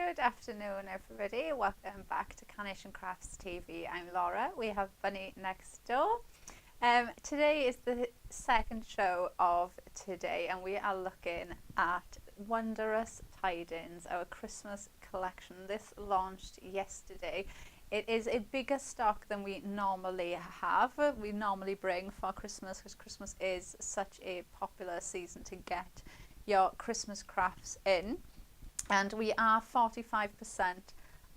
Good afternoon, everybody. Welcome back to Carnation Crafts TV. I'm Laura. We have Bunny next door. Today is the second show of today, and we are looking at Wondrous Tidings, our Christmas collection. This launched yesterday. It is a bigger stock than we normally have. We normally bring for Christmas, because Christmas is such a popular season to get your Christmas crafts in. And we are 45%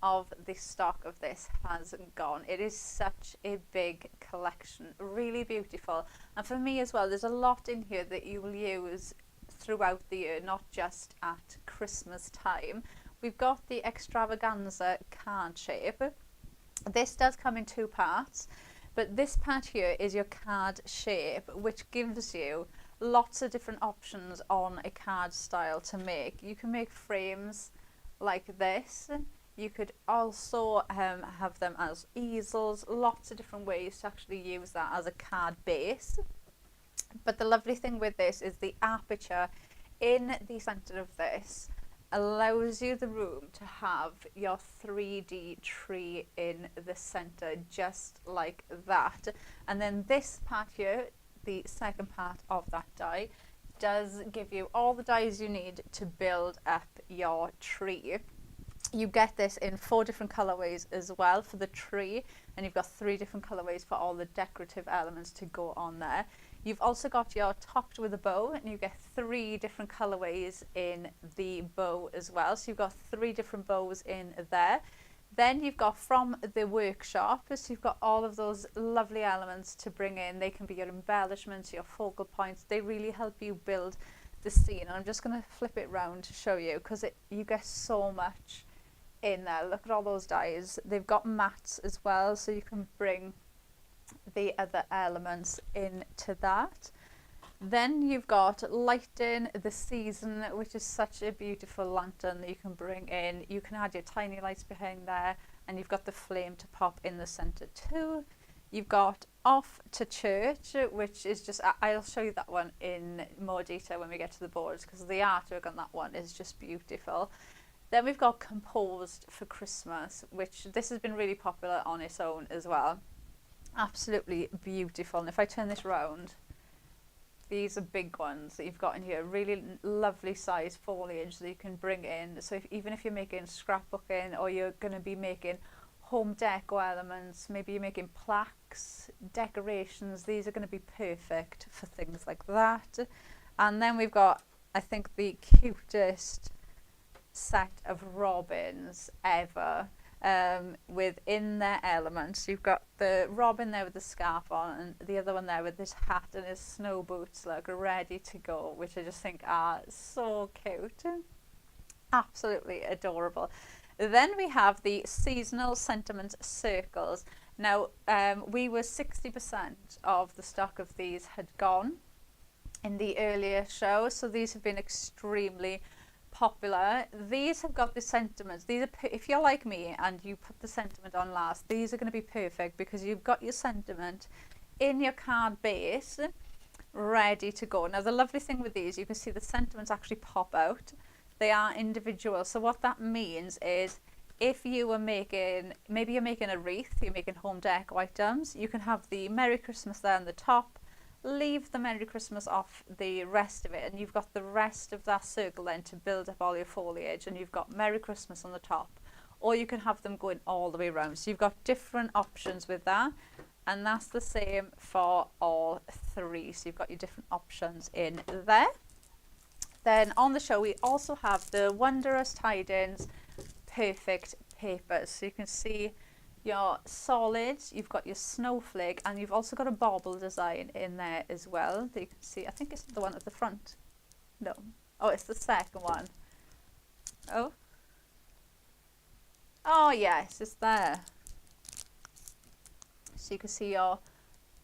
of the stock of this has gone. It is such a big collection, really beautiful. And for me as well, there's a lot in here that you will use throughout the year, not just at Christmas time. We've got the extravaganza card shape. This does come in two parts, but this part here is your card shape, which gives you lots of different options on a card style to make. You can make frames like this. You could also have them as easels, lots of different ways to actually use that as a card base. But the lovely thing with this is the aperture in the center of this allows you the room to have your 3D tree in the center, just like that. And then this part here, the second part of that die, does give you all the dies you need to build up your tree. You get this in 4 different colorways as well for the tree, and you've got 3 different colorways for all the decorative elements to go on there. You've also got your topped with a bow, and you get 3 different colorways in the bow as well. So you've got 3 different bows in there. Then you've got from the workshop, so you've got all of those lovely elements to bring in. They can be your embellishments, your focal points. They really help you build the scene. And I'm just going to flip it round to show you, because you get so much in there. Look at all those dies. They've got mats as well, so you can bring the other elements into that. Then you've got lighting the season, which is such a beautiful lantern that you can bring in. You can add your tiny lights behind there, and you've got the flame to pop in the center too. You've got off to church, which is just, I'll show you that one in more detail when we get to the boards, because the artwork on that one is just beautiful. Then we've got composed for Christmas, which this has been really popular on its own as well. Absolutely beautiful. And if I turn this round, these are big ones that you've got in here, really lovely size foliage that you can bring in. So even if you're making scrapbooking, or you're going to be making home deco elements, maybe you're making plaques, decorations, these are going to be perfect for things like that. And then we've got, I think, the cutest set of robins ever. Within their elements, you've got the robin there with the scarf on, and the other one there with his hat and his snow boots, look, ready to go, which I just think are so cute, absolutely adorable. Then we have the seasonal sentiment circles. Now we were 60% of the stock of these had gone in the earlier show, so these have been extremely popular. These have got the sentiments. These are, if you're like me and you put the sentiment on last, these are going to be perfect, because you've got your sentiment in your card base ready to go. Now the lovely thing with these, you can see the sentiments actually pop out. They are individual, so what that means is if you were making, maybe you're making a wreath, you're making home deco items, you can have the Merry Christmas there on the top, leave the Merry Christmas off the rest of it, and you've got the rest of that circle then to build up all your foliage, and you've got Merry Christmas on the top. Or you can have them going all the way around. So you've got different options with that, and that's the same for all 3. So you've got your different options in there. Then on the show we also have the Wondrous Tidings perfect papers. So you can see your solids, you've got your snowflake, and you've also got a bauble design in there as well that you can see. I think it's the one at the front. No. Oh, it's the second one. Oh. Oh yes, it's there. So you can see your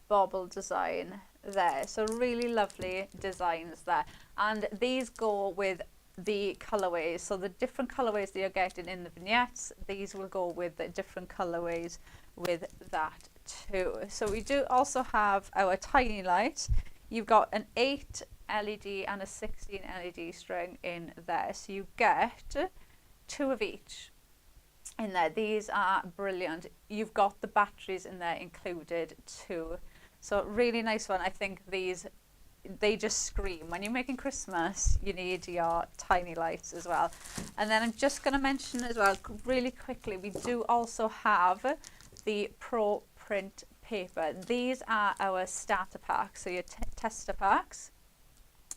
bauble design there. So really lovely designs there. And these go with the colorways, so the different colorways that you're getting in the vignettes, these will go with the different colorways with that too. So we do also have our tiny lights. You've got an 8 LED and a 16 LED string in there, so you get 2 of each in there. These are brilliant. You've got the batteries in there included too. So really nice one. I think these, they just scream. When you're making Christmas, you need your tiny lights as well. And then I'm just going to mention as well, really quickly, we do also have the Pro Print paper. These are our starter packs, so your tester packs.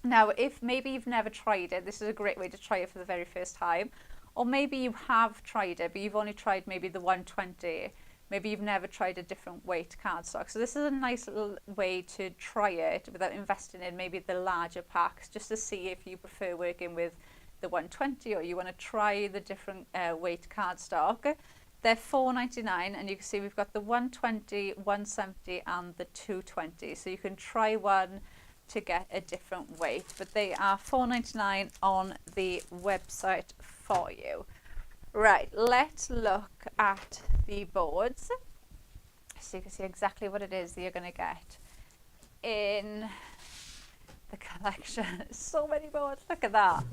Now, if maybe you've never tried it, this is a great way to try it for the very first time. Or maybe you have tried it, but you've only tried maybe the 120. Maybe you've never tried a different weight cardstock. So this is a nice little way to try it without investing in maybe the larger packs, just to see if you prefer working with the 120 or you want to try the different weight cardstock. They're $4.99, and you can see we've got the 120, 170 and the 220. So you can try one to get a different weight, but they are $4.99 on the website for you. Right, let's look at the boards so you can see exactly what it is that you're going to get in the collection. So many boards, look at that.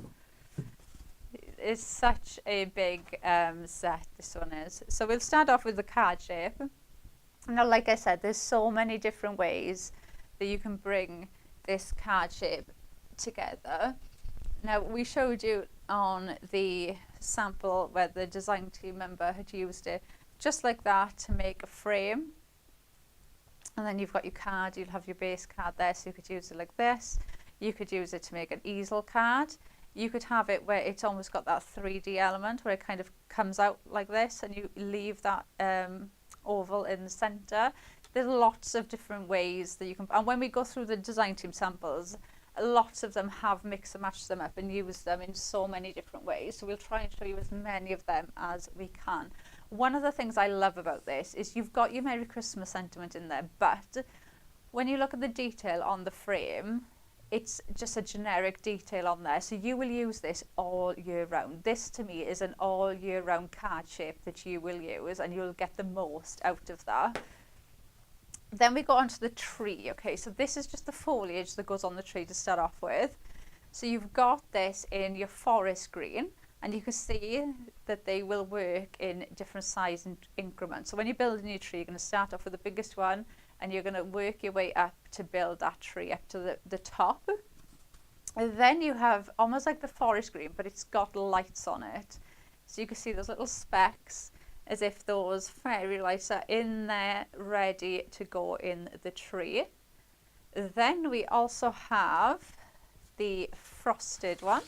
It's such a big set, this one is. So we'll start off with the card shape. Now, like I said, there's so many different ways that you can bring this card shape together. Now, we showed you on the sample where the design team member had used it just like that to make a frame, and then you've got your card. You'll have your base card there, so you could use it like this. You could use it to make an easel card. You could have it where it's almost got that 3D element where it kind of comes out like this, and you leave that oval in the center. There's lots of different ways that you can, and when we go through the design team samples, lots of them have mixed and matched them up and used them in so many different ways. So we'll try and show you as many of them as we can. One of the things I love about this is you've got your Merry Christmas sentiment in there, but when you look at the detail on the frame, it's just a generic detail on there. So you will use this all year round. This to me is an all year round card shape that you will use, and you'll get the most out of that. Then we go on to the tree. Okay, so this is just the foliage that goes on the tree to start off with. So you've got this in your forest green, and you can see that they will work in different size increments. So when you're building your tree, you're going to start off with the biggest one, and you're going to work your way up to build that tree up to the top. And then you have almost like the forest green, but it's got lights on it. So you can see those little specks, as if those fairy lights are in there ready to go in the tree. Then we also have the frosted one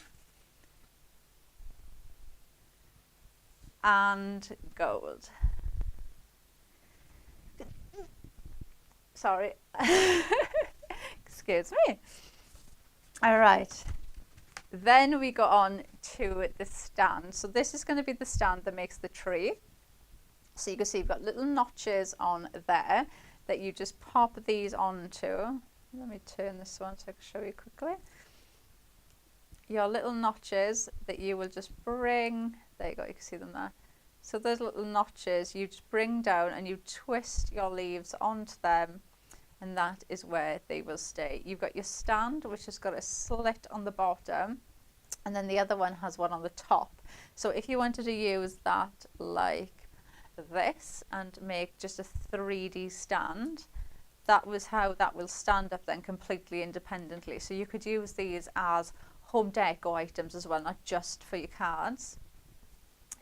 and gold. Sorry. Excuse me. All right. Then we go on to the stand. So this is going to be the stand that makes the tree. So you can see you've got little notches on there that you just pop these onto. Let me turn this one so I can show you quickly. Your little notches that you will just bring, there you go, you can see them there. So those little notches you just bring down and you twist your leaves onto them, and that is where they will stay. You've got your stand, which has got a slit on the bottom, and then the other one has one on the top. So if you wanted to use that like this and make just a 3D stand, that was how that will stand up then completely independently. So you could use these as home deco items as well, not just for your cards.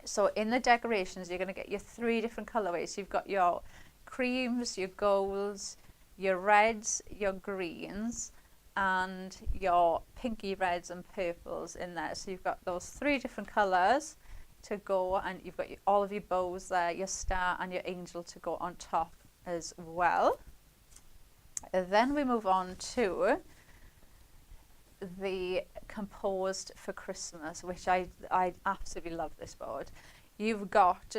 So in the decorations, you're going to get your 3 different colorways. You've got your creams, your golds, your reds, your greens, and your pinky reds and purples in there. So you've got those 3 different colors to go, and you've got all of your bows there, your star and your angel to go on top as well. And then we move on to the composed for Christmas, which I absolutely love this board. You've got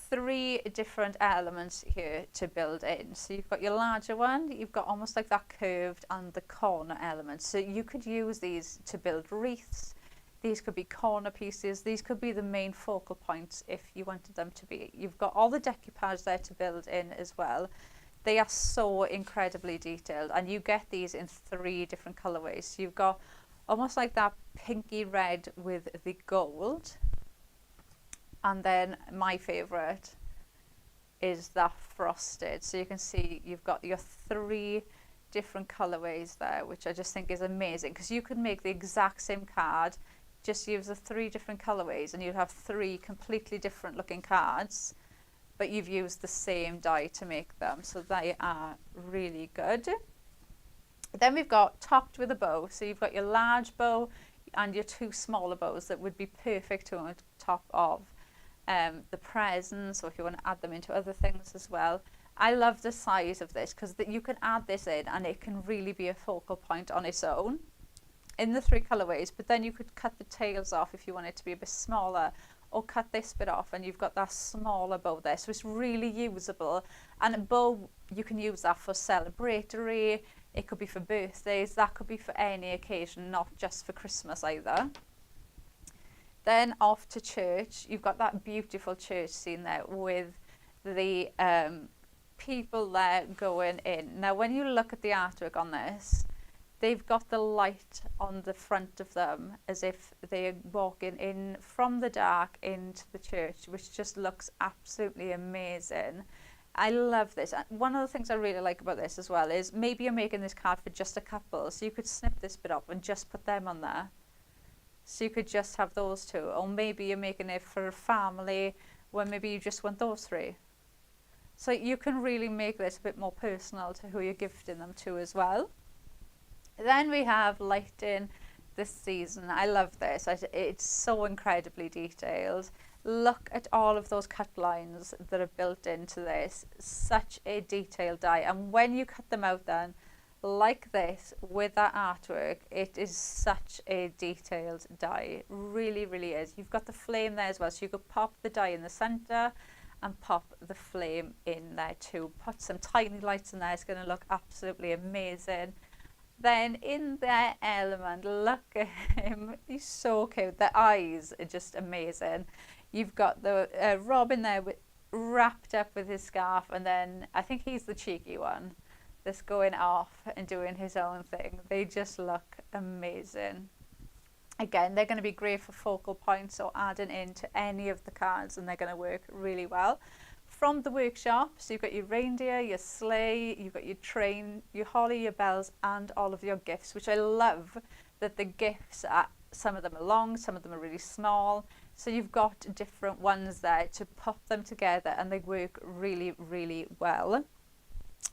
3 different elements here to build in. So you've got your larger one, you've got almost like that curved and the corner element. So you could use these to build wreaths. These could be corner pieces. These could be the main focal points if you wanted them to be. You've got all the decoupage there to build in as well. They are so incredibly detailed, and you get these in 3 different colorways. So you've got almost like that pinky red with the gold. And then my favourite is that frosted. So you can see you've got your 3 different colorways there, which I just think is amazing, because you could make the exact same card, just use the 3 different colorways and you'd have 3 completely different looking cards, but you've used the same die to make them. So they are really good. Then we've got topped with a bow. So you've got your large bow and your 2 smaller bows that would be perfect to on top of the presents, or if you want to add them into other things as well. I love the size of this because you can add this in and it can really be a focal point on its own in the 3 colorways, but then you could cut the tails off if you want it to be a bit smaller, or cut this bit off and you've got that smaller bow there. So it's really usable, and a bow, you can use that for celebratory, it could be for birthdays, that could be for any occasion, not just for Christmas either. Then off to church, you've got that beautiful church scene there with the people there going in. Now when you look at the artwork on this, they've got the light on the front of them as if they're walking in from the dark into the church, which just looks absolutely amazing. I love this. One of the things I really like about this as well is maybe you're making this card for just a couple, so you could snip this bit off and just put them on there. So you could just have those 2, or maybe you're making it for a family where maybe you just want those 3. So you can really make this a bit more personal to who you're gifting them to as well. Then we have lighting this season. I love this. It's so incredibly detailed. Look at all of those cut lines that are built into this. Such a detailed die. And when you cut them out then, like this, with that artwork, it is such a detailed die. Really, really is. You've got the flame there as well. So you could pop the die in the center and pop the flame in there too. Put some tiny lights in there. It's going to look absolutely amazing. Then in their element, look at him. He's so cute. The eyes are just amazing. You've got the Robin there wrapped up with his scarf, and then I think he's the cheeky one that's going off and doing his own thing. They just look amazing. Again, they're going to be great for focal points or adding into any of the cards, and they're going to work really well. From the workshop, so you've got your reindeer, your sleigh, you've got your train, your holly, your bells, and all of your gifts, which I love that the gifts are, some of them are long, some of them are really small. So you've got different ones there to pop them together, and they work really, really well.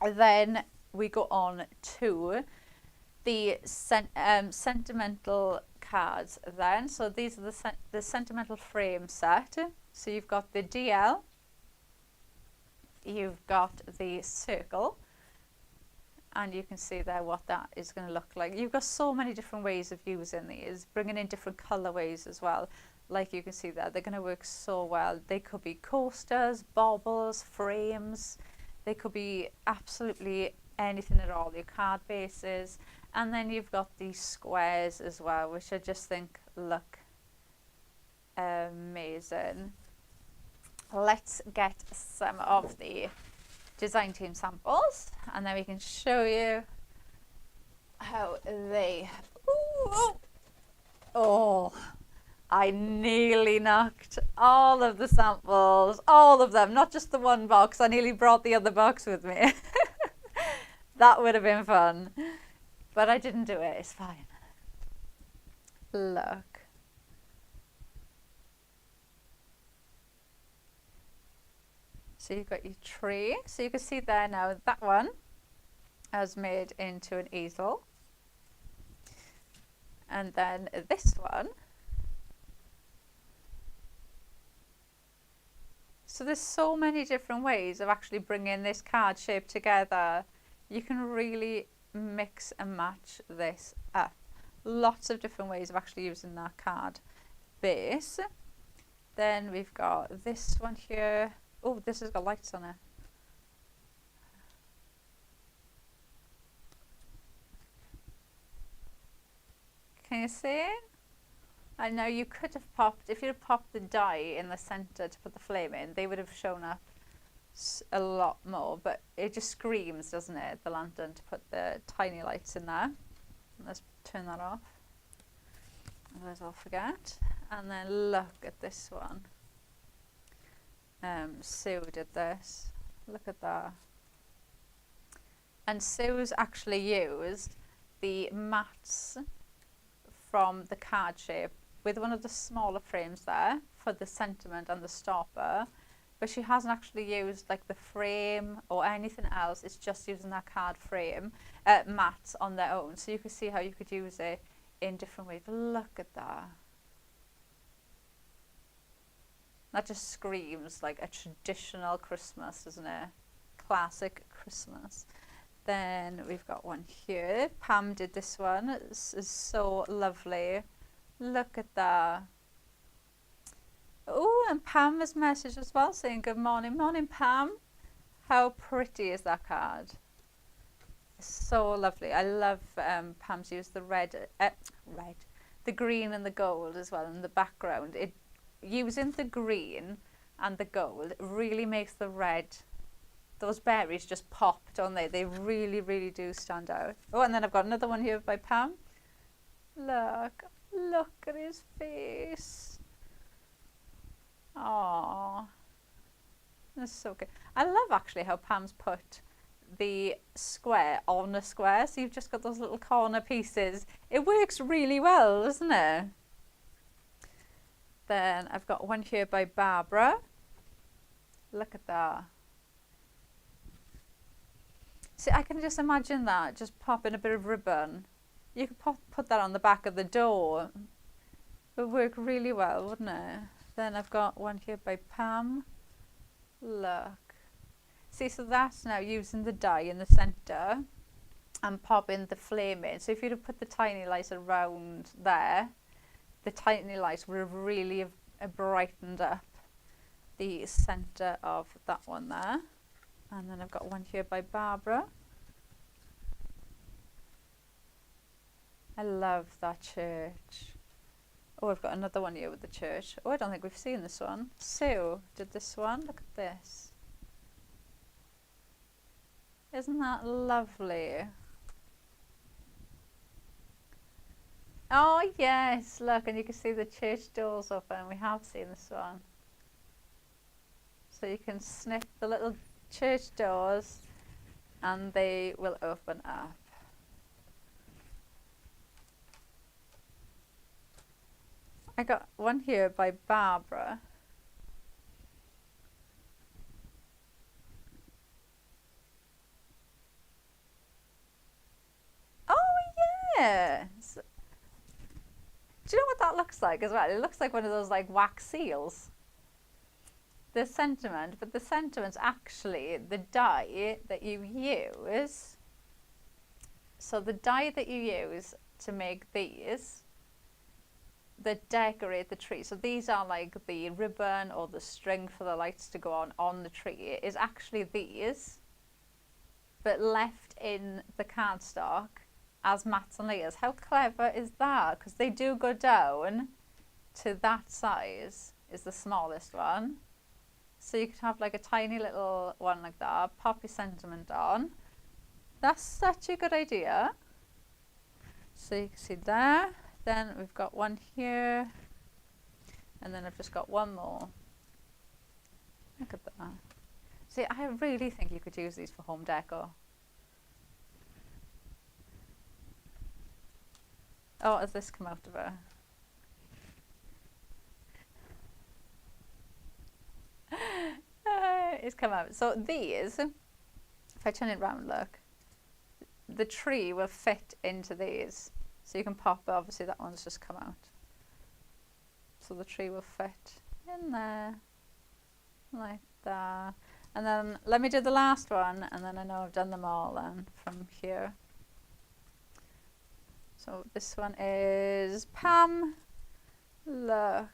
And then we go on to the sentimental cards then. So these are the sentimental frame set. So you've got the DL, you've got the circle, and you can see there what that is going to look like. You've got so many different ways of using these, bringing in different colorways as well. Like you can see there, they're going to work so well. They could be coasters, baubles, frames. They could be absolutely anything at all, your card bases. And then you've got these squares as well, which I just think look amazing. Let's get some of the design team samples, and then we can show you how they... Ooh, oh, I nearly knocked all of the samples, all of them, not just the one box. I nearly brought the other box with me. That would have been fun, but I didn't do it. It's fine. Look. So you've got your tree. So you can see there now that one has made into an easel. And then this one. So there's so many different ways of actually bringing this card shape together. You can really mix and match this up. Lots of different ways of actually using that card base. Then we've got this one here. Oh, this has got lights on it. Can you see it? I know you could have popped, if you'd have popped the die in the center to put the flame in, they would have shown up a lot more, but it just screams, doesn't it, the lantern, to put the tiny lights in there. Let's turn that off, otherwise I'll forget. And then look at this one. Sue did this. Look at that. And Sue's actually used the mats from the card shape with one of the smaller frames there for the sentiment and the stopper, but she hasn't actually used like the frame or anything else. It's just using that card frame mats on their own, so you can see how you could use it in different ways. Look at that. That just screams like a traditional Christmas, doesn't it? Classic Christmas. Then we've got one here. Pam did this one. This is so lovely. Look at that. Oh, and Pam has messaged as well saying good morning. Morning, Pam. How pretty is that card? It's so lovely. I love Pam's used the the green and the gold as well in the background. Using the green and the gold really makes the red, those berries just pop, don't they? They really, really do stand out. Oh, and then I've got another one here by Pam. Look at his face. Oh, that's so good. I love actually how Pam's put the square on a square, so you've just got those little corner pieces. It works really well, doesn't it? Then I've got one here by Barbara. Look at that. See, I can just imagine that, just popping a bit of ribbon. You could put that on the back of the door. It would work really well, wouldn't it? Then I've got one here by Pam. Look. See, so that's now using the die in the centre and popping the flame in. So if you'd have put the tiny lights around there, the tiny lights would have really brightened up the centre of that one there. And then I've got one here by Barbara. I love that church. Oh, I've got another one here with the church. Oh, I don't think we've seen this one. Sue did this one. Look at this. Isn't that lovely? Oh, yes. Look, and you can see the church doors open. We have seen this one. So you can snip the little church doors and they will open up. I got one here by Barbara. Oh, yes. Do you know what that looks like as well? It looks like one of those like wax seals. The sentiment, but the sentiment's actually the die that you use. So the die that you use to make these that decorate the tree, so these are like the ribbon or the string for the lights to go on the tree, is actually these, but left in the cardstock as mats and layers. How clever is that? Because they do go down to that size, is the smallest one. So you could have like a tiny little one like that, pop your sentiment on. That's such a good idea. So you can see there. Then we've got one here. And then I've just got one more. Look at that. See, I really think you could use these for home decor. Oh, has this come out of her? It's come out. So these, if I turn it round, look, the tree will fit into these. So you can pop, obviously that one's just come out. So the tree will fit in there, like that. And then let me do the last one, and then I know I've done them all then from here. So this one is Pam. Look.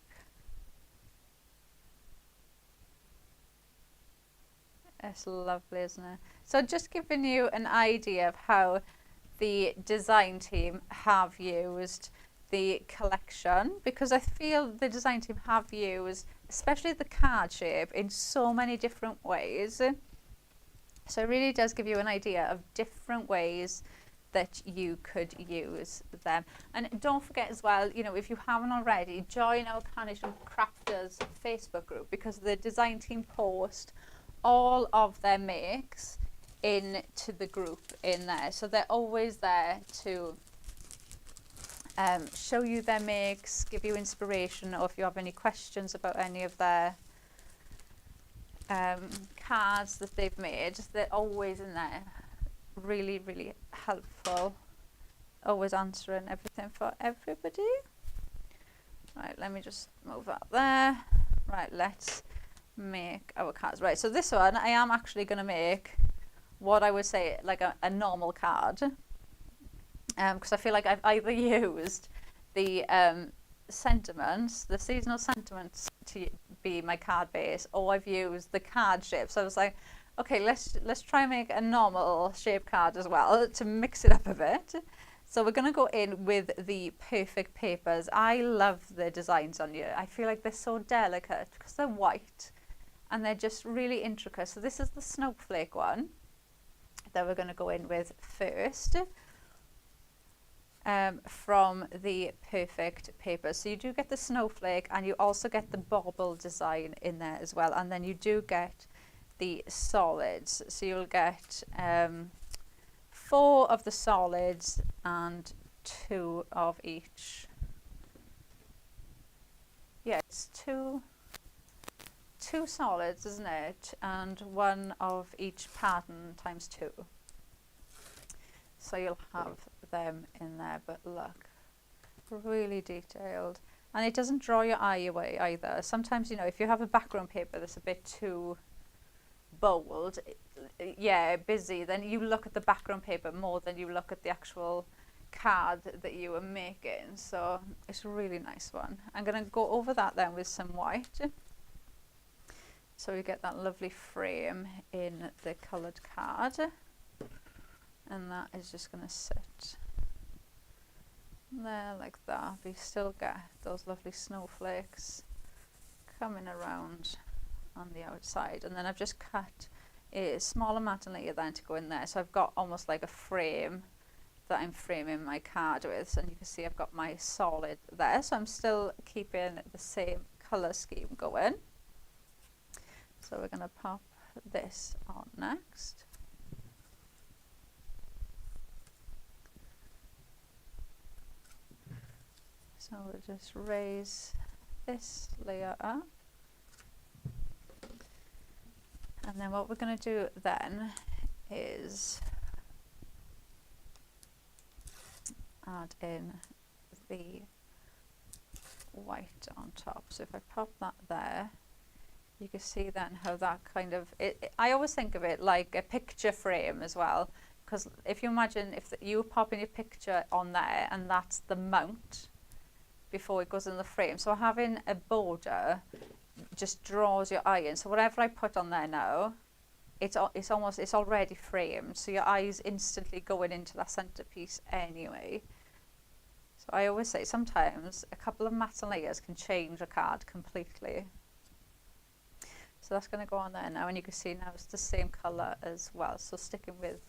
It's lovely, isn't it? So just giving you an idea of how the design team have used the collection, because I feel the design team have used, especially the card shape, in so many different ways. So it really does give you an idea of different ways that you could use them. And don't forget as well, you know, if you haven't already, join our Carnation Crafters Facebook group, because the design team post all of their makes into the group in there. So they're always there to show you their makes, give you inspiration, or if you have any questions about any of their cards that they've made, they're always in there. Really, really helpful. Always answering everything for everybody. Right, let me just move that there. Right, let's make our cards. Right, so this one I am actually going to make what I would say like a normal card. Because I feel like I've either used the sentiments, the seasonal sentiments to be my card base, or I've used the card shape. So I was like, okay, let's try and make a normal shape card as well to mix it up a bit. So we're going to go in with the perfect papers. I love the designs on here. I feel like they're so delicate because they're white and they're just really intricate. So this is the snowflake one that we're going to go in with first. From the perfect paper. So you do get the snowflake and you also get the bauble design in there as well, and then you do get the solids. So you'll get 4 of the solids and 2 of each. Yeah, it's two solids, isn't it? And 1 of each pattern times 2. So you'll have them in there, but look, really detailed, and it doesn't draw your eye away either. Sometimes, you know, if you have a background paper that's a bit too bold, yeah, busy, then you look at the background paper more than you look at the actual card that you are making. So it's a really nice one. I'm going to go over that then with some white, so we get that lovely frame in the coloured card. And that is just going to sit there like that. We still get those lovely snowflakes coming around on the outside. And then I've just cut a smaller matte layer then to go in there. So I've got almost like a frame that I'm framing my card with. And you can see I've got my solid there. So I'm still keeping the same colour scheme going. So we're going to pop this on next. So we'll just raise this layer up. And then what we're going to do then is add in the white on top. So if I pop that there, you can see then how that kind of, I always think of it like a picture frame as well. Because if you imagine if you popping your picture on there and that's the mount before it goes in the frame. So having a border just draws your eye in. So whatever I put on there now, it's already framed. So your eye's instantly going into that centerpiece anyway. So I always say sometimes a couple of matte layers can change a card completely. So that's going to go on there now, and you can see now it's the same color as well. So sticking with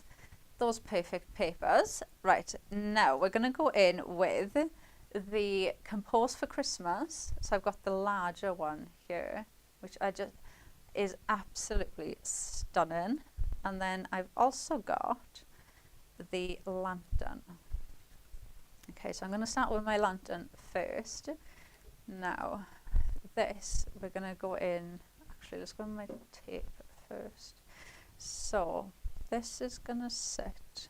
those perfect papers. Right, now we're going to go in with the Compose for Christmas. So I've got the larger one here, which is absolutely stunning. And then I've also got the lantern. Okay, so I'm going to start with my lantern first. Now this, we're going to go in, actually let's go with my tape first. So this is going to sit,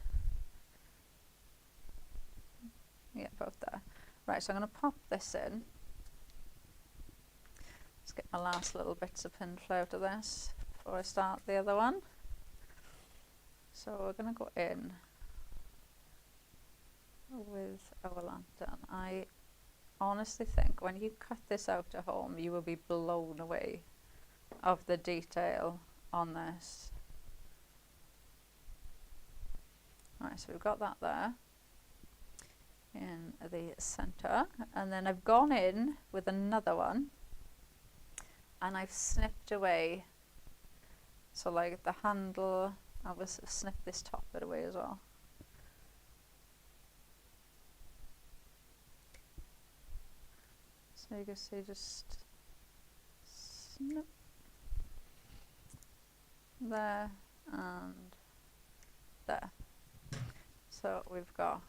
yeah, about there. Right, so I'm going to pop this in. Let's get my last little bits of pin flow out of this before I start the other one. So we're going to go in with our lantern. I honestly think when you cut this out at home, you will be blown away of the detail on this. Right, so we've got that there in the center, and then I've gone in with another one and I've snipped away, so like the handle, I was snipped this top bit away as well. So you can see just snip there and there. So we've got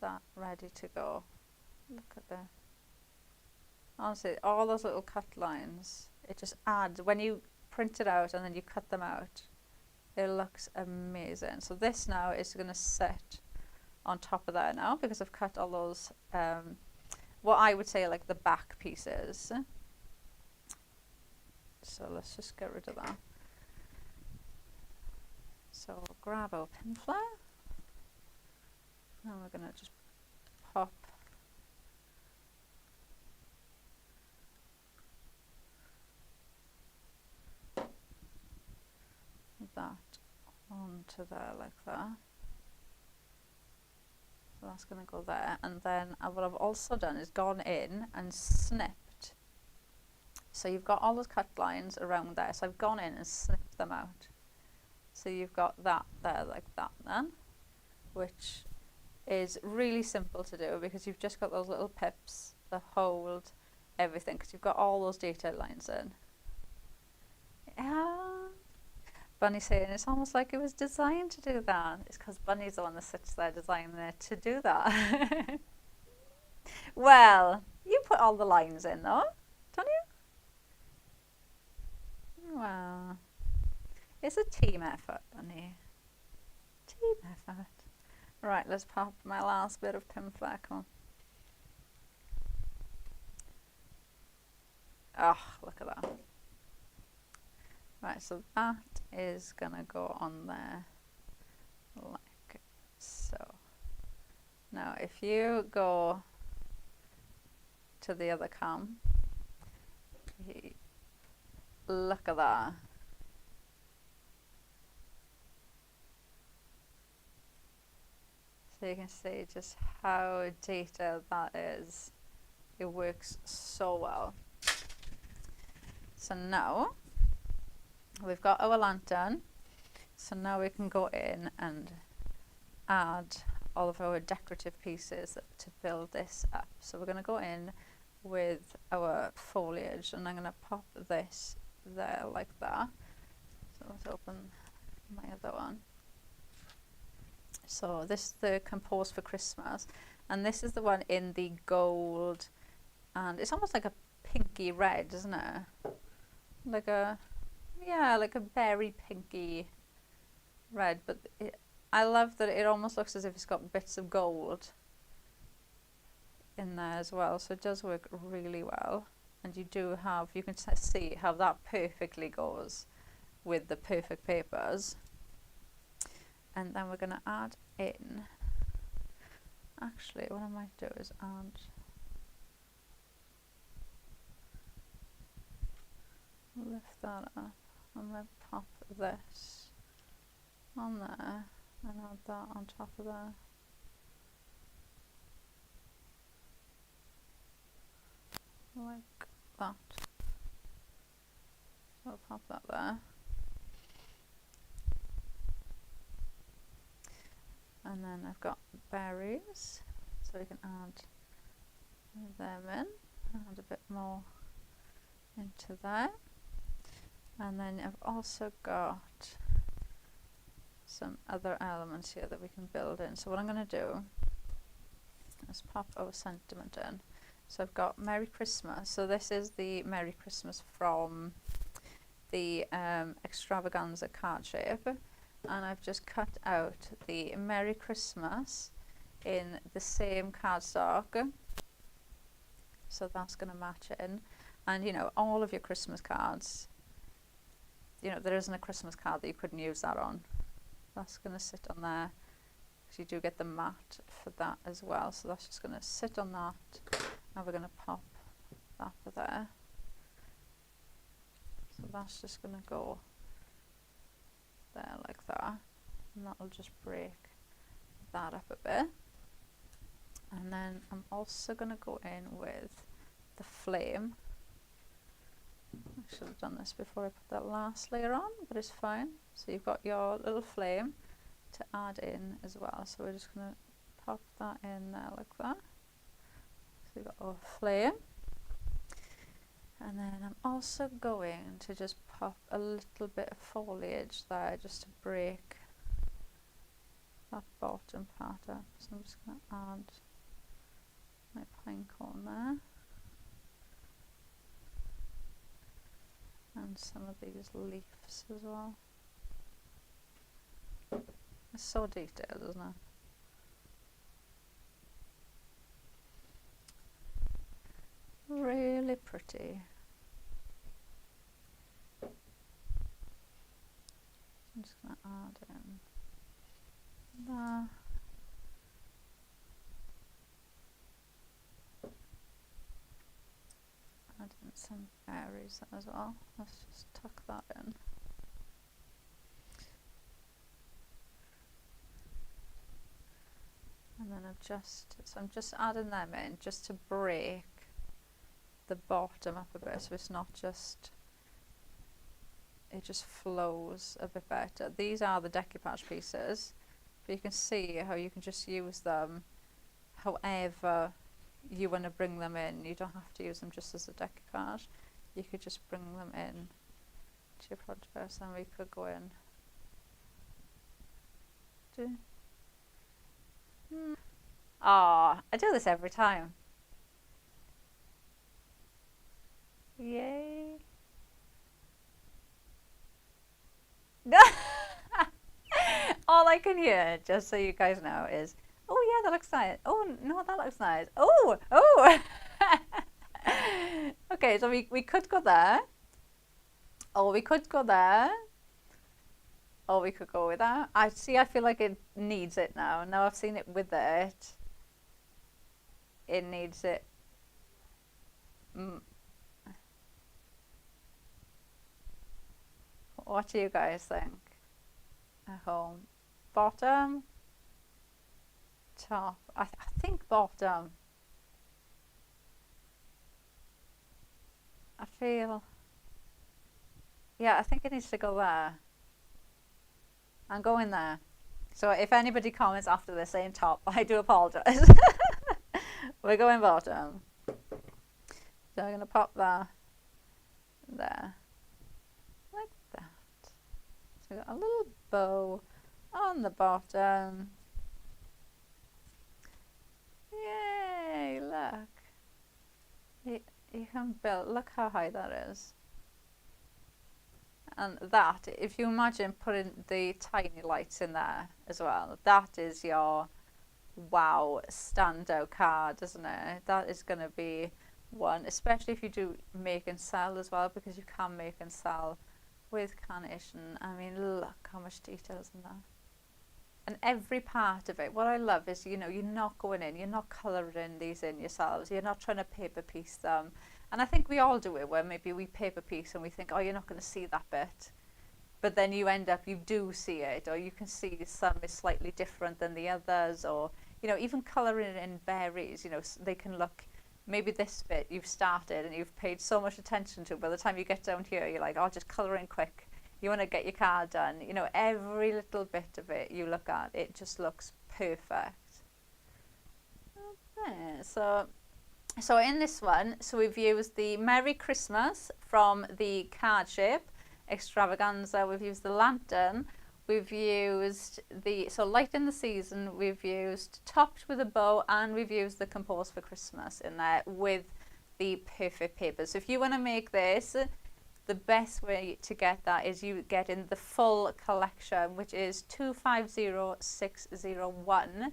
that ready to go. Look at the, honestly, all those little cut lines, it just adds, when you print it out and then you cut them out, it looks amazing. So this now is going to sit on top of that now, because I've cut all those, what I would say like the back pieces. So let's just get rid of that. So we'll grab our pin flare. Now we're going to just pop that onto there like that. So that's going to go there, and then what I've also done is gone in and snipped. So you've got all those cut lines around there, so I've gone in and snipped them out. So you've got that there like that then, which is really simple to do because you've just got those little pips that hold everything, because you've got all those detail lines in. Yeah. Bunny saying it's almost like it was designed to do that. It's because Bunny's the one that sits there designing it to do that. Well, you put all the lines in though, don't you? Well, it's a team effort, Bunny. Team effort. Right, let's pop my last bit of pin flare on. Oh, look at that. Right, so that is gonna go on there like so. Now if you go to the other cam, look at that. So you can see just how detailed that is. It works so well. So now we've got our lantern, so now we can go in and add all of our decorative pieces to build this up. So we're going to go in with our foliage, and I'm going to pop this there like that. So let's open my other one. So this is the Compose for Christmas, and this is the one in the gold, and it's almost like a pinky red, isn't it? Like a, yeah, like a berry pinky red, but I love that it almost looks as if it's got bits of gold in there as well, so it does work really well. And you do have, you can see how that perfectly goes with the perfect papers. And then we're going to add in, actually what I might do is add, lift that up and then pop this on there and add that on top of there. Like that. So I'll pop that there. And then I've got berries, so we can add them in, add a bit more into there. And then I've also got some other elements here that we can build in. So what I'm going to do is pop our sentiment in. So I've got Merry Christmas. So this is the Merry Christmas from the Extravaganza card shape. And I've just cut out the Merry Christmas in the same cardstock. So that's going to match in. And you know, all of your Christmas cards, you know, there isn't a Christmas card that you couldn't use that on. That's going to sit on there, because you do get the mat for that as well. So that's just going to sit on that, and we're going to pop that there. So that's just going to go there like that, and that'll just break that up a bit. And then I'm also going to go in with the flame. I should have done this before I put that last layer on, but it's fine. So you've got your little flame to add in as well. So we're just going to pop that in there like that. So we've got our flame. And then I'm also going to just pop a little bit of foliage there just to break that bottom part up. So I'm just going to add my pine cone there. And some of these leaves as well. It's so detailed, isn't it? Really pretty. I'm just going to add in there. Add in some berries as well. Let's just tuck that in. And then I'm just adding them in just to break the bottom up a bit, so it's not just, it just flows a bit better. These are the decoupage pieces, but you can see how you can just use them however you want to bring them in. You don't have to use them just as a decoupage. You could just bring them in to your project, and we could go in. I do this every time. Yay. All I can hear, just so you guys know, is, oh yeah, that looks nice. Oh no, that looks nice. Oh. Okay, so we could go there. Or we could go there. Or we could go with that. I feel like it needs it now. Now I've seen it with it. It needs it. What do you guys think at home? Bottom? Top? I think bottom. I feel... Yeah, I think it needs to go there. I'm going there. So if anybody comments after this saying top, I do apologise. We're going bottom. So I'm going to pop that there. Like that. So we've got a little bow on the bottom. Yay, look. You can build, look how high that is. And that, if you imagine putting the tiny lights in there as well, that is your wow standout card, isn't it? That is going to be one, especially if you do make and sell as well, because you can make and sell with carnation. I mean, look how much detail is in there. And every part of it, what I love is, you know, you're not going in, you're not colouring these in yourselves, you're not trying to paper piece them. And I think we all do it, where maybe we paper piece and we think, oh, you're not going to see that bit. But then you end up, you do see it, or you can see some is slightly different than the others, or, you know, even colouring in berries, you know, they can look, maybe this bit you've started and you've paid so much attention to, by the time you get down here, you're like, oh, just colour in quick. You want to get your card done. You know, every little bit of it you look at, it just looks perfect. Okay, so in this one, so we've used the Merry Christmas from the card shape extravaganza. We've used the lantern. We've used the light in the season. We've used topped with a bow, and we've used the Compose for Christmas in there with the perfect paper. So if you want to make this, the best way to get that is you get in the full collection, which is 250601.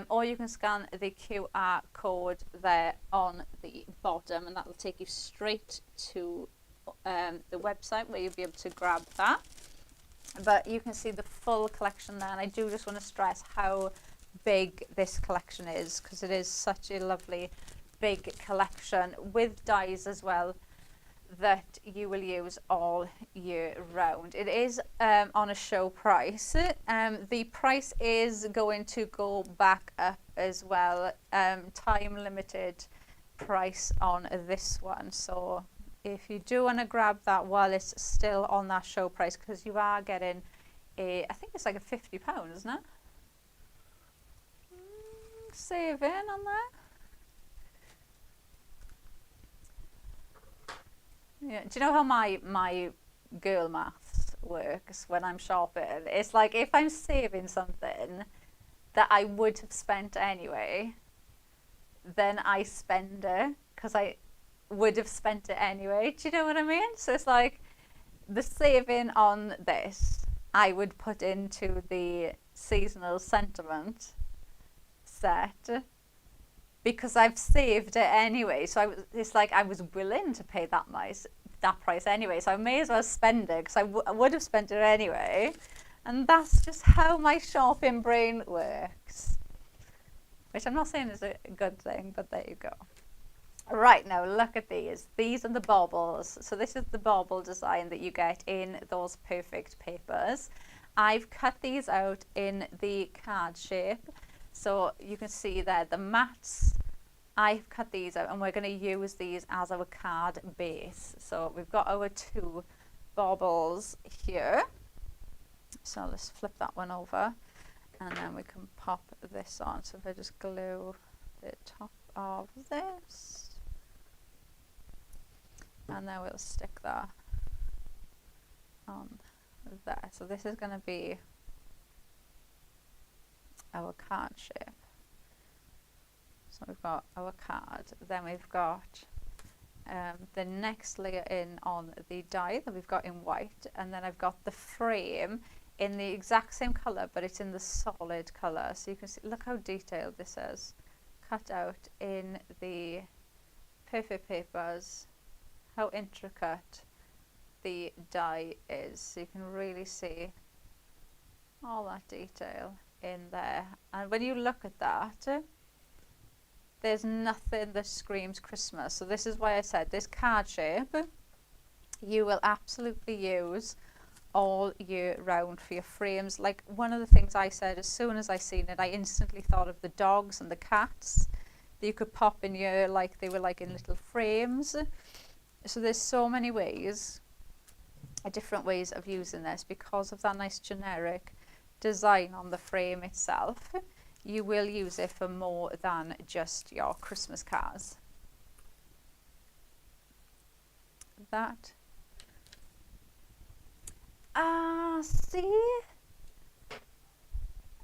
Or you can scan the QR code there on the bottom, and that will take you straight to the website where you'll be able to grab that. But you can see the full collection there, and I do just want to stress how big this collection is, because it is such a lovely big collection with dies as well that you will use all year round. It is on a show price. The price is going to go back up as well. Time limited price on this one. So if you do want to grab that while it's still on that show price, because you are getting I think it's like a £50, isn't it? Saving on that. do you know how my girl maths works when I'm shopping? It's like if I'm saving something that I would have spent anyway, then I spend it because I would have spent it anyway. Do you know what I mean? So it's like the saving on this I would put into the seasonal sentiment set because I've saved it anyway. So it's like I was willing to pay that price anyway. So I may as well spend it because I would have spent it anyway. And that's just how my shopping brain works. Which I'm not saying is a good thing, but there you go. Right, now look at these. These are the baubles. So this is the bauble design that you get in those perfect papers. I've cut these out in the card shape. So you can see there the mats. I've cut these out and we're going to use these as our card base. So we've got our 2 baubles here. So let's flip that one over and then we can pop this on. So if I just glue the top of this and then we'll stick that on there. So this is going to be our card shape. So we've got our card, then we've got the next layer in on the die that we've got in white, and then I've got the frame in the exact same colour, but it's in the solid colour. So you can see, look how detailed this is, cut out in the perfect papers, how intricate the die is. So you can really see all that detail in there. And when you look at that, there's nothing that screams Christmas. So this is why I said this card shape you will absolutely use all year round for your frames. Like one of the things I said, as soon as I seen it, I instantly thought of the dogs and the cats that you could pop in your, like they were like in little frames. So there's so many ways, different ways of using this because of that nice generic design on the frame itself. You will use it for more than just your Christmas cards. That. See?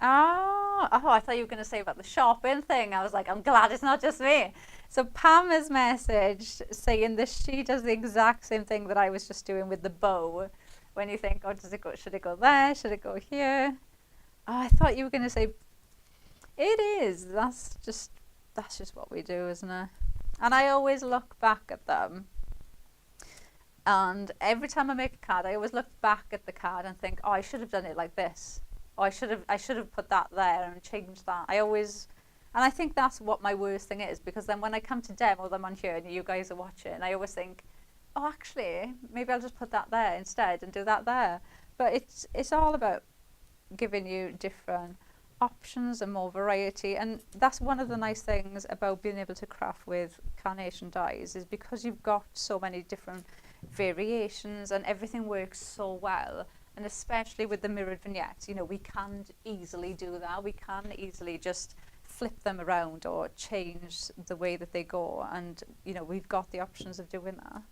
Oh, I thought you were going to say about the shopping thing. I was like, I'm glad it's not just me. So Pam has messaged saying that she does the exact same thing that I was just doing with the bow. When you think, oh, does it go? Should it go there? Should it go here? Oh, I thought you were going to say, it is. That's just what we do, isn't it? And I always look back at them. And every time I make a card, I always look back at the card and think, oh, I should have done it like this. Or I should have put that there and changed that. And I think that's what my worst thing is, because then when I come to demo them on here and you guys are watching, I always think, oh, actually, maybe I'll just put that there instead and do that there. But it's all about giving you different options and more variety, and that's one of the nice things about being able to craft with carnation dies, is because you've got so many different variations and everything works so well. And especially with the mirrored vignettes, you know, we can easily do that. We can easily just flip them around or change the way that they go, and you know, we've got the options of doing that.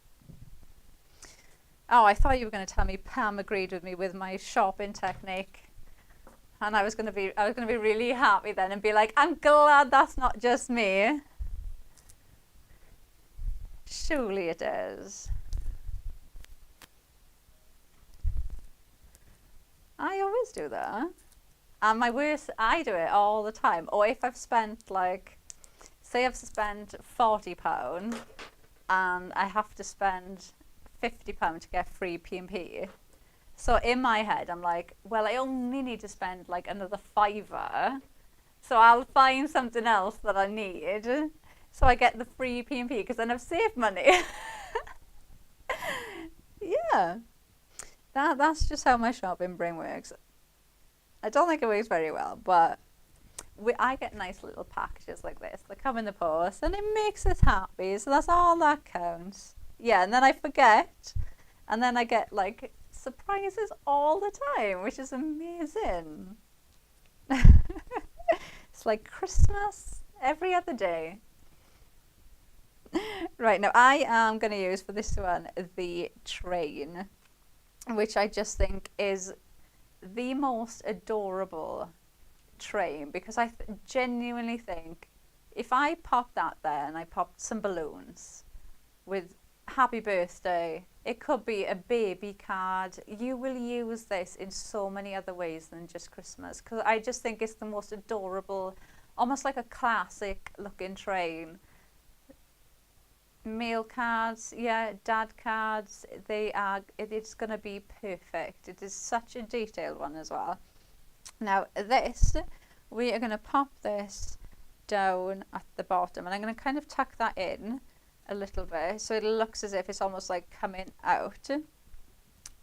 Oh, I thought you were going to tell me Pam agreed with me with my shopping technique. And I was going to be really happy then and be like, I'm glad that's not just me. Surely it is. I always do that. And my worst, I do it all the time. Or if I've spent like, say I've spent £40 and I have to spend £50 to get free P&P. So in my head, I'm like, well, I only need to spend like another £5, so I'll find something else that I need, so I get the free P&P, because then I've saved money. Yeah, that's just how my shopping brain works. I don't think it works very well, but I get nice little packages like this that come in the post, and it makes us happy, so that's all that counts. Yeah, and then I forget, and then I get like surprises all the time, which is amazing. It's like Christmas every other day. Right, now I am going to use for this one the train, which I just think is the most adorable train, because I genuinely think if I popped that there and I popped some balloons with happy birthday, it could be a baby card. You will use this in so many other ways than just Christmas, because I just think it's the most adorable, almost like a classic looking train. Mail cards, yeah, dad cards, it's going to be perfect. It is such a detailed one as well. Now this, we are going to pop this down at the bottom, and I'm going to kind of tuck that in a little bit so it looks as if it's almost like coming out,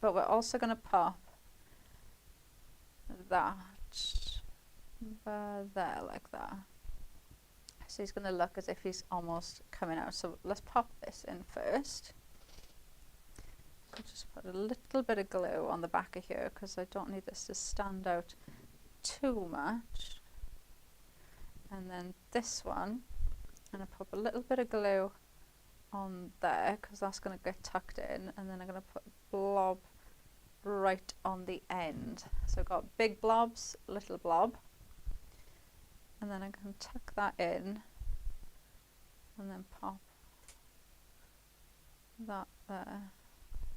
but we're also going to pop that there like that. So he's going to look as if he's almost coming out. So let's pop this in first. So just put a little bit of glue on the back of here because I don't need this to stand out too much. And then this one, I'm going to pop a little bit of glue on there because that's going to get tucked in. And then I'm going to put a blob right on the end. So I've got big blobs, little blob. And then I'm going to tuck that in and then pop that there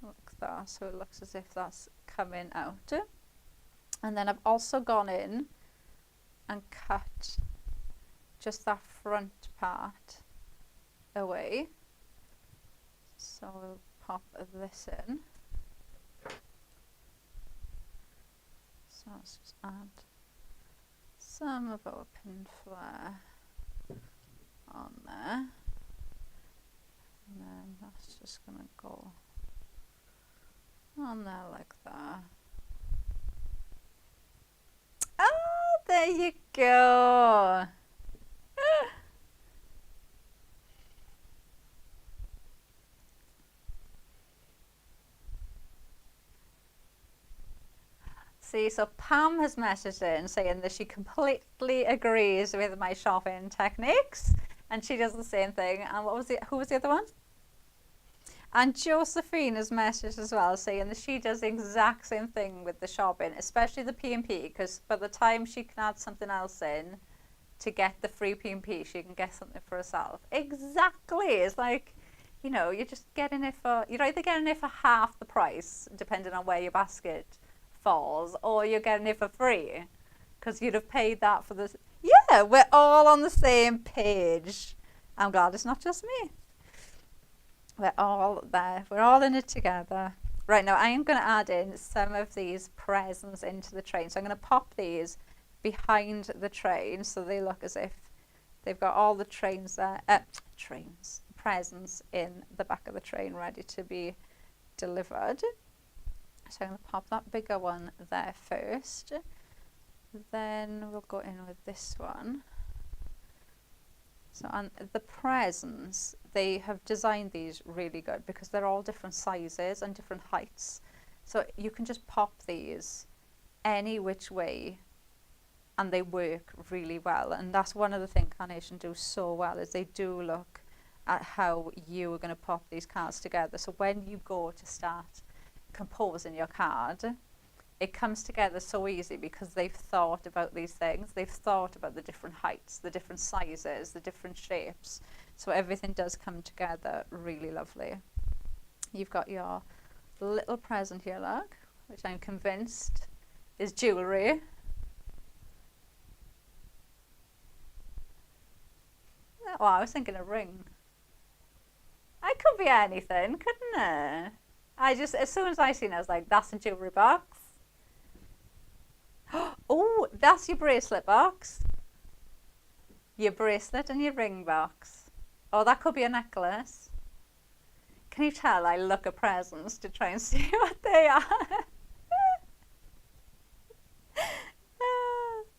like that, so it looks as if that's coming out. And then I've also gone in and cut just that front part away. So we'll pop this in. So let's just add some of our pin flare on there, and then that's just going to go on there like that. Oh, there you go. See, so Pam has messaged in saying that she completely agrees with my shopping techniques, and she does the same thing. And who was the other one? And Josephine has messaged as well, saying that she does the exact same thing with the shopping, especially the P&P, because by the time she can add something else in to get the free P&P, she can get something for herself. Exactly. It's like, you know, you're just getting it for, you're either getting it for half the price, depending on where your basket falls, or you're getting it for free because you'd have paid that for this. Yeah, we're all on the same page. I'm glad it's not just me. We're all there. We're all in it together. Right, now I am going to add in some of these presents into the train. So I'm going to pop these behind the train so they look as if they've got all the trains there, presents in the back of the train ready to be delivered. So I'm going to pop that bigger one there first. Then we'll go in with this one. So on the presents, they have designed these really good because they're all different sizes and different heights. So you can just pop these any which way and they work really well. And that's one of the things Carnation do so well, is they do look at how you are going to pop these cards together. So when you go to start composing your card, it comes together so easy because they've thought about these things. They've thought about the different heights, the different sizes, the different shapes. So everything does come together really lovely. You've got your little present here, look, which I'm convinced is jewellery. Oh, I was thinking a ring. It could be anything, couldn't it? As soon as I seen it, I was like, that's a jewellery box. Oh, that's your bracelet box. Your bracelet and your ring box. Oh, that could be a necklace. Can you tell I look at presents to try and see what they are?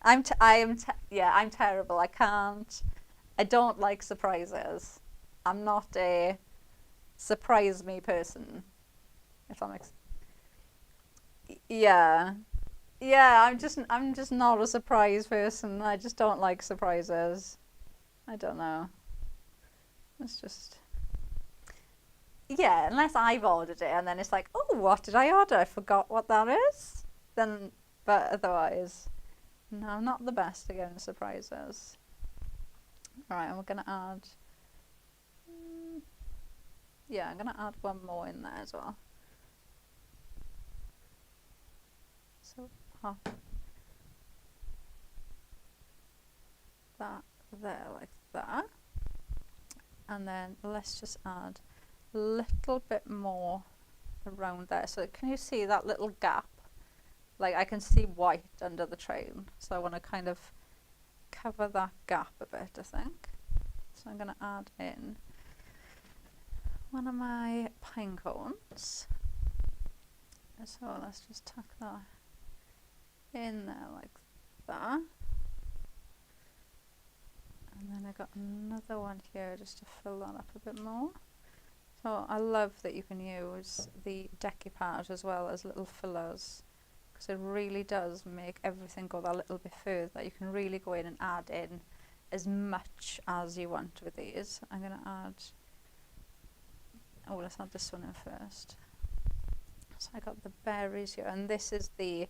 I'm terrible. I don't like surprises. I'm not a surprise me person. If that makes, yeah, I'm just not a surprise person. I just don't like surprises. I don't know. It's just, yeah, unless I've ordered it and then it's like, oh, what did I order? I forgot what that is. Then, but otherwise, no, I'm not the best at getting surprises. All right, and we're gonna add. Yeah, I'm gonna add one more in there as well. So pop that there like that, and then let's just add a little bit more around there. So can you see that little gap? Like I can see white under the train, so I want to kind of cover that gap a bit, I think. So I'm going to add in one of my pine cones. So let's just tuck that in there like that. And then I got another one here just to fill that up a bit more. So I love that you can use the decoupage as well as little fillers, because it really does make everything go that little bit further. You can really go in and add in as much as you want with these. I'm going to add, oh, let's add this one in first. So I got the berries here, and this is the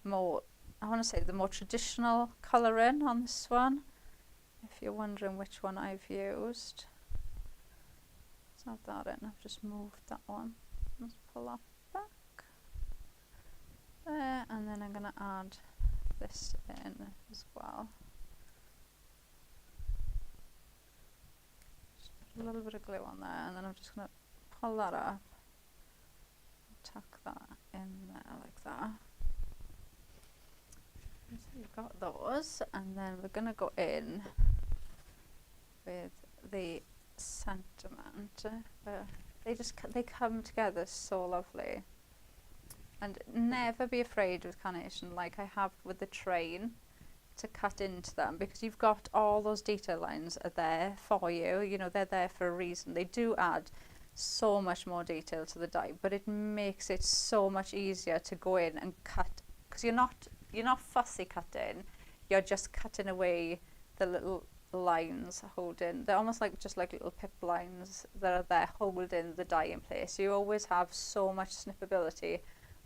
more, I want to say the more traditional colouring on this one, if you're wondering which one I've used. Let's add that in. I've just moved that one. Let's pull that back there, and then I'm going to add this in as well. Just put a little bit of glue on there, and then I'm just going to pull that up, tuck that in there like that. So you've got those, and then we're going to go in with the sentiment. They come together so lovely. And never be afraid with carnation, like I have with the train, to cut into them, because you've got all those detail lines are there for you. You know, they're there for a reason. They do add so much more detail to the die, but it makes it so much easier to go in and cut, because you're not fussy cutting. You're just cutting away the little lines holding. They're almost like just like little pip lines that are there holding the die in place. You always have so much snippability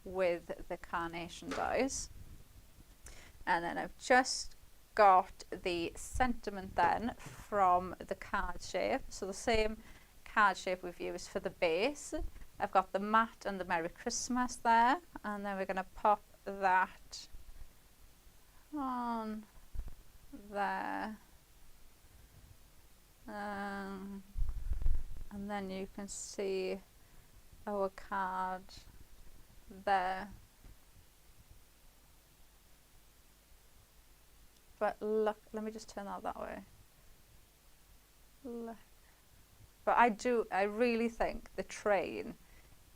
with the carnation dies. And then I've just got the sentiment then from the card shape. So the same card shape we've used for the base. I've got the matte and the Merry Christmas there, and then we're going to pop that on there. And then you can see our card there. But look, let me just turn that way. Look. But I really think the train,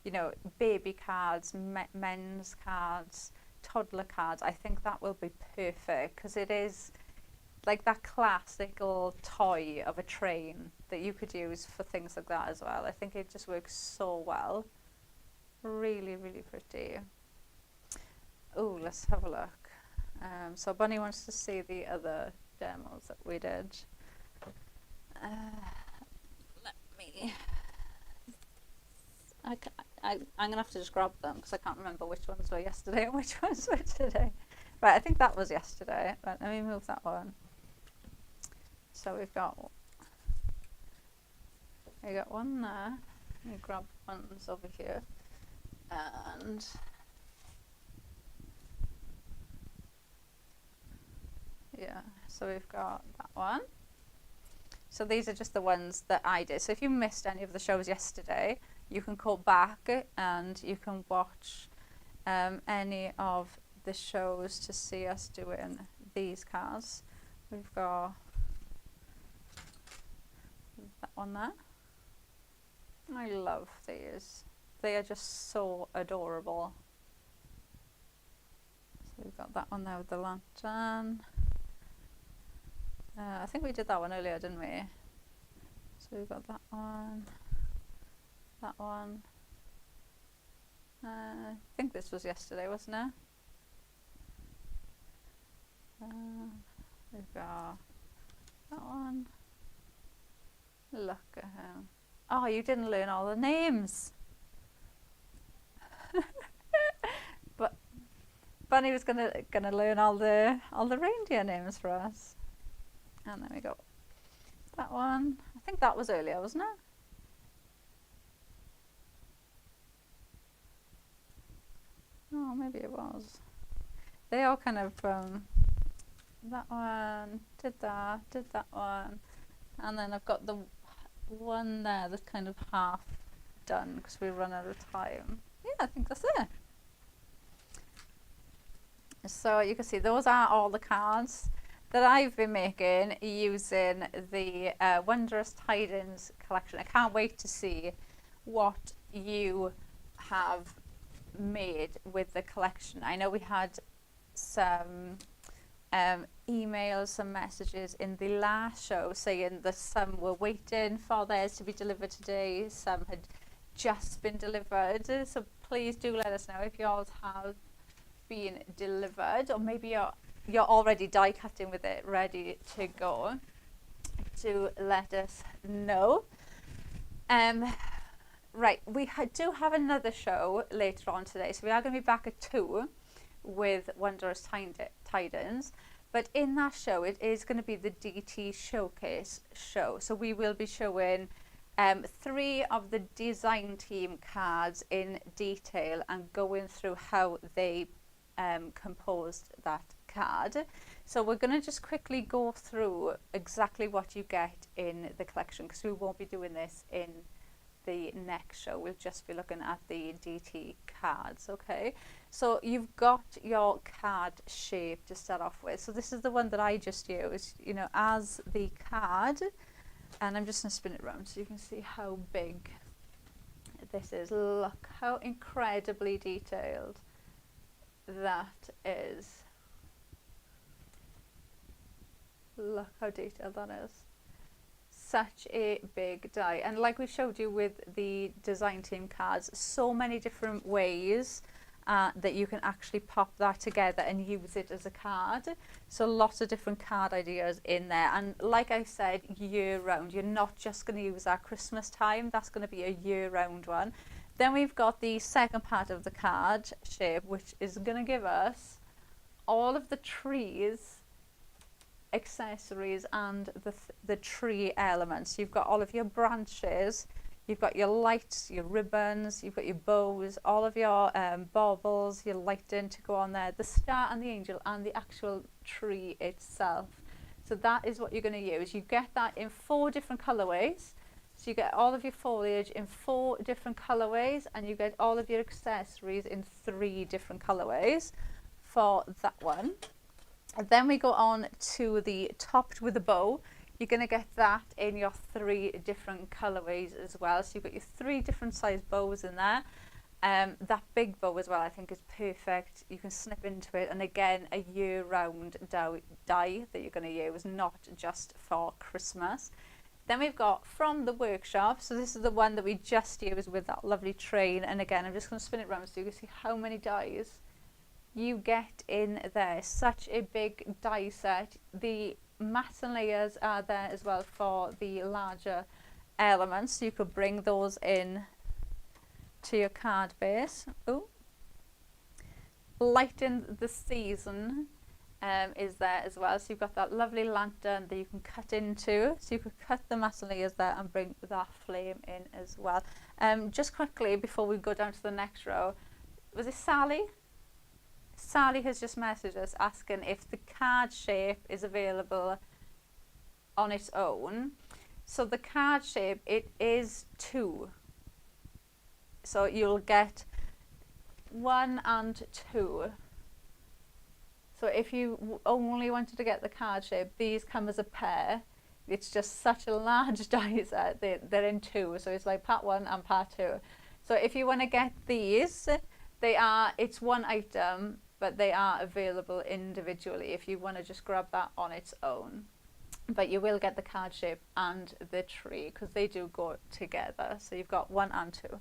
you know, baby cards, men's cards, toddler cards, I think that will be perfect, because it is like that classical toy of a train that you could use for things like that as well. I think it just works so well. Really, really pretty. Oh, let's have a look. So Bunny wants to see the other demos that we did. Let me. I'm gonna have to just grab them because I can't remember which ones were yesterday and which ones were today. Right, I think that was yesterday. Right, let me move that one. So we got one there. Let me grab ones over here, and yeah, so we've got that one. So these are just the ones that I did. So if you missed any of the shows yesterday, you can go back and you can watch any of the shows to see us doing these cards. We've got that one there. I love these. They are just so adorable. So we've got that one there with the lantern. I think we did that one earlier, didn't we? So we've got that one. That one. I think this was yesterday, wasn't it? We've got that one. Look at him. Oh, you didn't learn all the names. But Bunny was gonna learn all the reindeer names for us. And there we go. That one. I think that was earlier, wasn't it? Oh, maybe it was. They all kind of that one, did that one, and then I've got the one there that's kind of half done because we run out of time. Yeah, I think that's it. So you can see those are all the cards that I've been making using the Wondrous Tidings collection. I can't wait to see what you have made with the collection. I know we had some emails, some messages in the last show saying that some were waiting for theirs to be delivered today, some had just been delivered, so please do let us know if yours have been delivered, or maybe you're already die cutting with it ready to go, to let us know. Right, we do have another show later on today, so we are going to be back at 2 with Wondrous Tidings, but in that show it is going to be the DT Showcase show, so we will be showing 3 of the design team cards in detail and going through how they composed that card. So we're going to just quickly go through exactly what you get in the collection, because we won't be doing this in the next show. We'll just be looking at the DT cards. Okay, so you've got your card shape to start off with. So this is the one that I just used, you know, as the card, and I'm just going to spin it around so you can see how big this is. Look how incredibly detailed that is. Look how detailed that is. Such a big die, and like we showed you with the design team cards, so many different ways that you can actually pop that together and use it as a card. So lots of different card ideas in there, and like I said, year round. You're not just going to use that Christmas time, that's going to be a year round one. Then we've got the second part of the card shape, which is going to give us all of the trees, accessories, and the tree elements. You've got all of your branches, you've got your lights, your ribbons, you've got your bows, all of your baubles, your lighting to go on there, the star and the angel, and the actual tree itself. So that is what you're going to use. You get that in 4 different colorways. So you get all of your foliage in 4 different colorways, and you get all of your accessories in 3 different colorways for that one. And then we go on to the topped with a bow. You're going to get that in your 3 different colorways as well. So you've got your 3 different size bows in there. That big bow as well, I think, is perfect. You can snip into it, and again, a year-round die that you're going to use, not just for Christmas. Then we've got from the workshop, so this is the one that we just used with that lovely train, and again, I'm just going to spin it around so you can see how many dies you get in there. Such a big die set. The mats and layers are there as well for the larger elements, so you could bring those in to your card base. Oh, lighten the season is there as well, so you've got that lovely lantern that you can cut into, so you could cut the mats and layers there and bring that flame in as well. Just quickly before we go down to the next row, was it Sally? Sally has just messaged us asking if the card shape is available on its own. So the card shape, it is 2. So you'll get 1 and 2. So if you only wanted to get the card shape, these come as a pair. It's just such a large die set. They're in 2, so it's like part 1 and part 2. So if you want to get these, it's one item, but they are available individually if you want to just grab that on its own. But you will get the card shape and the tree, because they do go together. So you've got 1 and 2.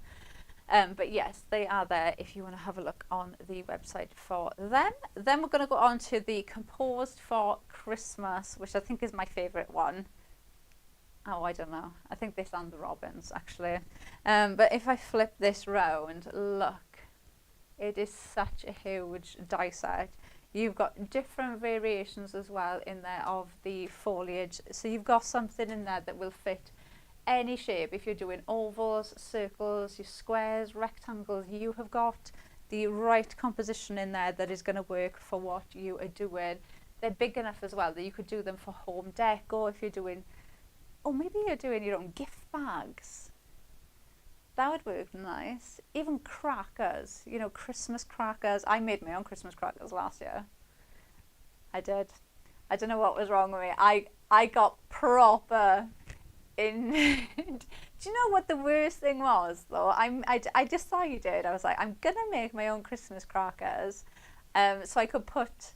But yes, they are there if you want to have a look on the website for them. Then we're going to go on to the Composed for Christmas, which I think is my favourite one. Oh, I don't know. I think this and the robins, actually. But if I flip this round, look, it is such a huge die set. You've got different variations as well in there of the foliage. So you've got something in there that will fit any shape. If you're doing ovals, circles, your squares, rectangles, you have got the right composition in there that is going to work for what you are doing. They're big enough as well that you could do them for home decor if you're doing, or maybe you're doing your own gift bags. That would work nice. Even crackers, you know, Christmas crackers. I made my own Christmas crackers last year. I did. I don't know what was wrong with me. I got proper in. Do you know what the worst thing was though? I decided, I was like, I'm gonna make my own Christmas crackers, so I could put,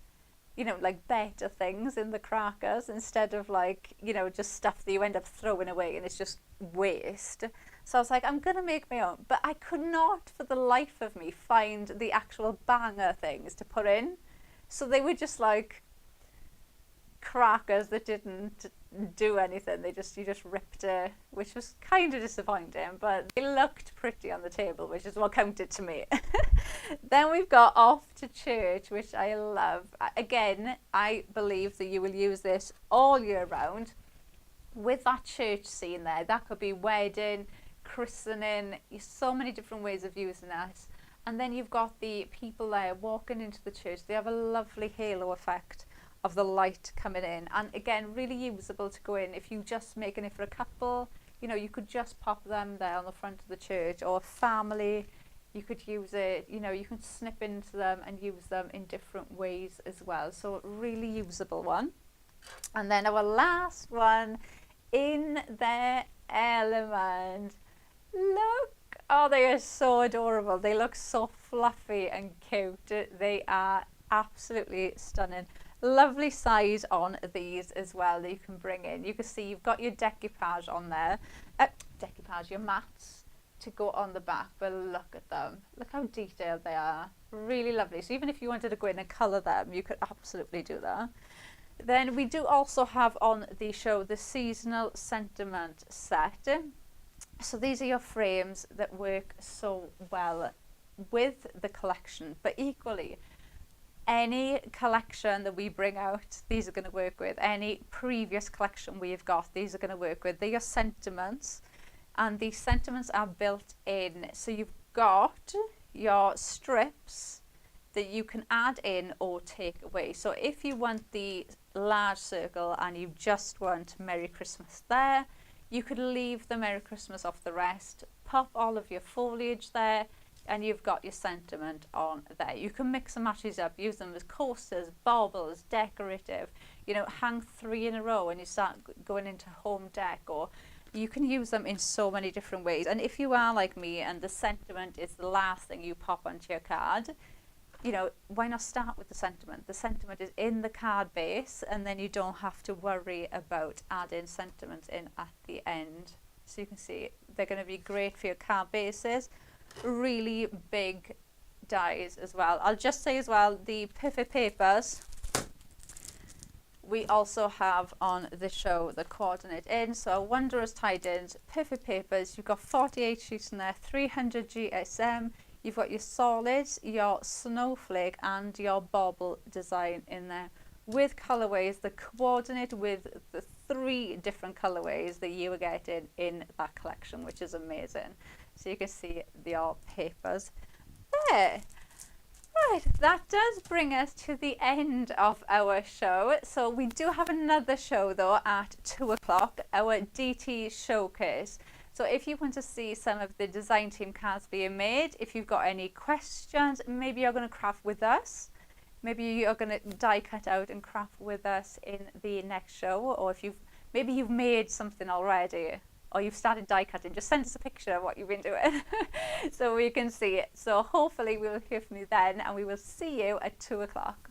you know, like better things in the crackers instead of like, you know, just stuff that you end up throwing away and it's just waste. So I was like, I'm going to make my own. But I could not for the life of me find the actual banger things to put in. So they were just like crackers that didn't do anything. You just ripped it, which was kind of disappointing, but they looked pretty on the table, which is what counted to me. Then we've got Off to Church, which I love. Again, I believe that you will use this all year round with that church scene there. That could be wedding, christening, so many different ways of using that. And then you've got the people there walking into the church. They have a lovely halo effect of the light coming in, and again, really usable to go in if you just making it for a couple. You know, you could just pop them there on the front of the church, or family, you could use it, you know, you can snip into them and use them in different ways as well. So really usable one. And then our last one, In Their Element. Look, oh, they are so adorable. They look so fluffy and cute. They are absolutely stunning. Lovely size on these as well that you can bring in. You can see you've got your decoupage on there. Decoupage, your mats to go on the back, but look at them. Look how detailed they are. Really lovely. So even if you wanted to go in and colour them, you could absolutely do that. Then we do also have on the show the seasonal sentiment set. So these are your frames that work so well with the collection, but equally any collection that we bring out, these are going to work with. Any previous collection we've got, these are going to work with. They're your sentiments, and these sentiments are built in. So you've got your strips that you can add in or take away. So if you want the large circle and you just want Merry Christmas there, you could leave the Merry Christmas off the rest, pop all of your foliage there, and you've got your sentiment on there. You can mix and match these up, use them as coasters, baubles, decorative, you know, hang 3 in a row and you start going into home decor. You can use them in so many different ways. And if you are like me and the sentiment is the last thing you pop onto your card, you know, why not start with the sentiment? The sentiment is in the card base, and then you don't have to worry about adding sentiments in at the end. So you can see they're going to be great for your card bases. Really big dies as well. I'll just say as well, the perfect papers we also have on the show the coordinate in. So Wondrous Tidings, perfect papers, you've got 48 sheets in there, 300 GSM, you've got your solids, your snowflake and your bauble design in there with colorways, the coordinate with the 3 different colorways that you are getting in that collection, which is amazing. So you can see your papers there. Right, that does bring us to the end of our show. So we do have another show though at 2 o'clock, our DT showcase. So if you want to see some of the design team cards being made, if you've got any questions, maybe you're going to craft with us. Maybe you're going to die cut out and craft with us in the next show, or if maybe you've made something already, or you've started die cutting, just send us a picture of what you've been doing so we can see it. So hopefully we'll hear from you then, and we will see you at 2 o'clock.